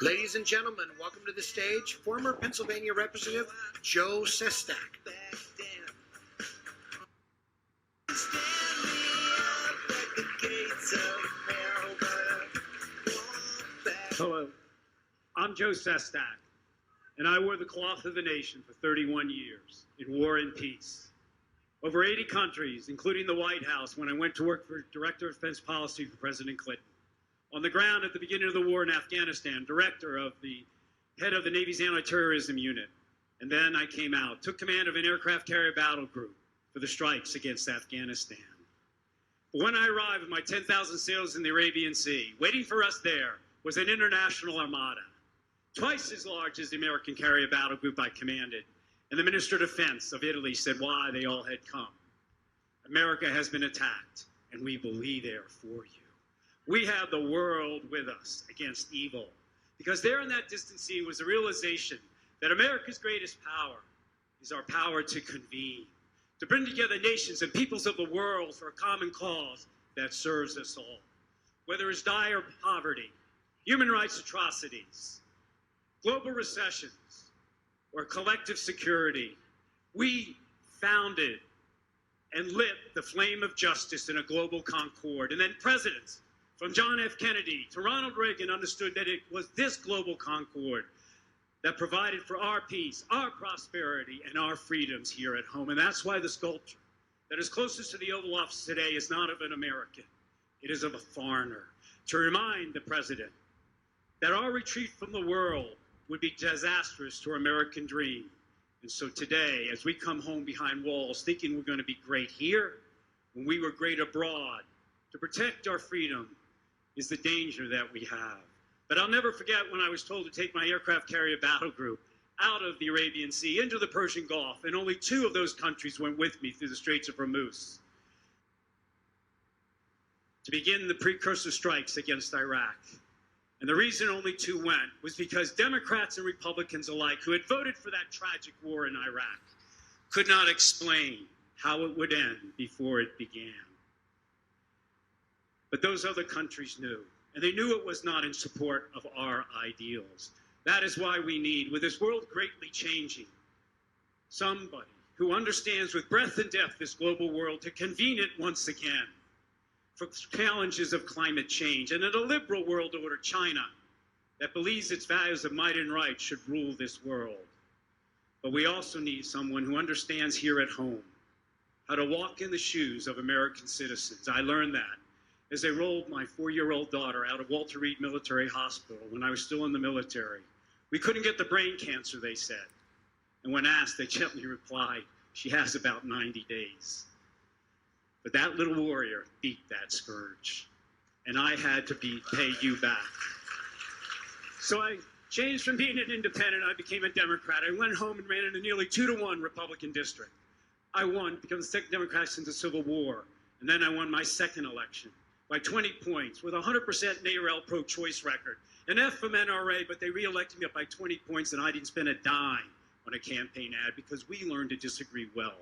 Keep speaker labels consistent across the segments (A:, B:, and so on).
A: Ladies and gentlemen, welcome to the stage, former Pennsylvania Representative Joe Sestak.
B: Hello, I'm Joe Sestak, and I wore the cloth of the nation for 31 years, in war and peace. Over 80 countries, including the White House, when I went to work for Director of Defense Policy for President Clinton. On the ground at the beginning of the war in Afghanistan, director of the head of the Navy's anti-terrorism unit. And then I came out, took command of an aircraft carrier battle group for the strikes against Afghanistan. But when I arrived with my 10,000 sailors in the Arabian Sea, waiting for us there was an international armada, twice as large as the American carrier battle group I commanded. And the Minister of Defense of Italy said why they all had come. America has been attacked, and we will be there for you. We have the world with us against evil. Because there in that distant sea was the realization that America's greatest power is our power to convene, to bring together nations and peoples of the world for a common cause that serves us all. Whether it's dire poverty, human rights atrocities, global recessions, or collective security, we founded and lit the flame of justice in a global concord. And then presidents, from John F. Kennedy to Ronald Reagan, understood that it was this global concord that provided for our peace, our prosperity, and our freedoms here at home. And that's why the sculpture that is closest to the Oval Office today is not of an American. It is of a foreigner, to remind the president that our retreat from the world would be disastrous to our American dream. And so today, as we come home behind walls thinking we're going to be great here, when we were great abroad, to protect our freedom is the danger that we have. But I'll never forget when I was told to take my aircraft carrier battle group out of the Arabian Sea into the Persian Gulf, and only 2 of those countries went with me through the Straits of Hormuz to begin the precursor strikes against Iraq. And the reason only 2 went was because Democrats and Republicans alike, who had voted for that tragic war in Iraq, could not explain how it would end before it began. But those other countries knew, and they knew it was not in support of our ideals. That is why we need, with this world greatly changing, somebody who understands with breadth and depth this global world to convene it once again for challenges of climate change, and in a liberal world order, China, that believes its values of might and right should rule this world. But we also need someone who understands here at home how to walk in the shoes of American citizens. I learned that as I rolled my 4-year-old daughter out of Walter Reed Military Hospital when I was still in the military. We couldn't get the brain cancer, they said. And when asked, they gently replied, she has about 90 days. But that little warrior beat that scourge. And I had to pay you back. So I changed from being an independent, I became a Democrat. I went home and ran in a nearly 2-to-1 Republican district. I won, became the second Democrat since the Civil War. And then I won my second election by 20 points with a 100% NARAL pro-choice record. An F from NRA, but they re-elected me up by 20 points and I didn't spend a dime on a campaign ad because we learned to disagree well.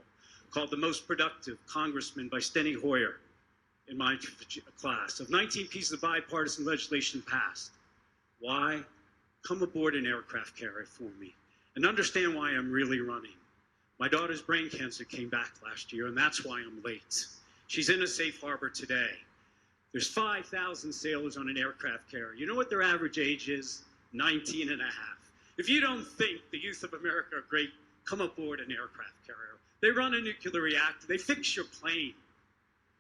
B: Called The Most Productive Congressman by Steny Hoyer in my class. Of 19 pieces of bipartisan legislation passed. Why? Come aboard an aircraft carrier for me and understand why I'm really running. My daughter's brain cancer came back last year and that's why I'm late. She's in a safe harbor today. There's 5,000 sailors on an aircraft carrier. You know what their average age is? 19 and a half. If you don't think the youth of America are great, come aboard an aircraft carrier. They run a nuclear reactor. They fix your plane.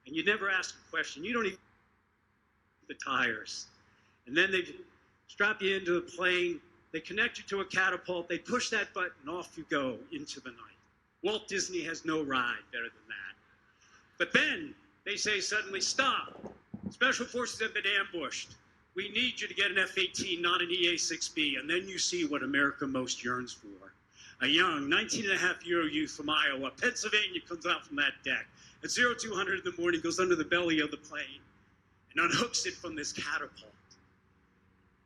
B: And you never ask a question. You don't even the tires. And then they strap you into the plane. They connect you to a catapult. They push that button, and off you go into the night. Walt Disney has no ride better than that. But then they say suddenly, stop. Special forces have been ambushed. We need you to get an F-18, not an EA-6B. And then you see what America most yearns for. A young 19-and-a-half-year-old youth from Iowa, Pennsylvania, comes out from that deck. At 0200 in the morning, goes under the belly of the plane and unhooks it from this catapult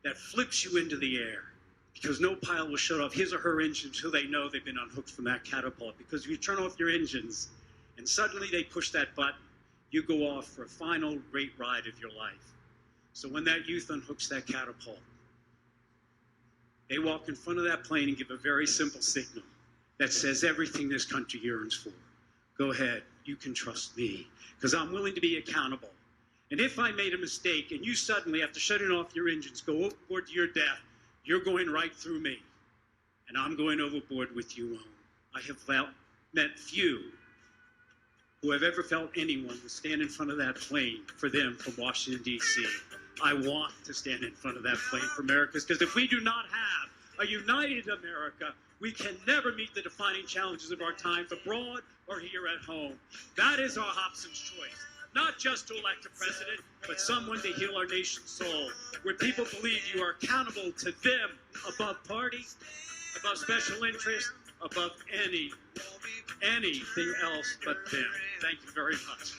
B: that flips you into the air because no pilot will shut off his or her engine until they know they've been unhooked from that catapult. Because if you turn off your engines and suddenly they push that button, you go off for a final great ride of your life. So when that youth unhooks that catapult, They walk in front of that plane and give a very simple signal that says everything this country yearns for. Go ahead, you can trust me, because I'm willing to be accountable. And if I made a mistake and you suddenly, after shutting off your engines, go overboard to your death, you're going right through me, and I'm going overboard with you alone. I have met few who have ever felt anyone to stand in front of that plane for them from Washington, D.C. I want to stand in front of that plane for Americans, because if we do not have a united America, we can never meet the defining challenges of our times abroad or here at home. That is our Hobson's choice. Not just to elect a president, but someone to heal our nation's soul, where people believe you are accountable to them above party, above special interest, above anything else but them. Thank you very much.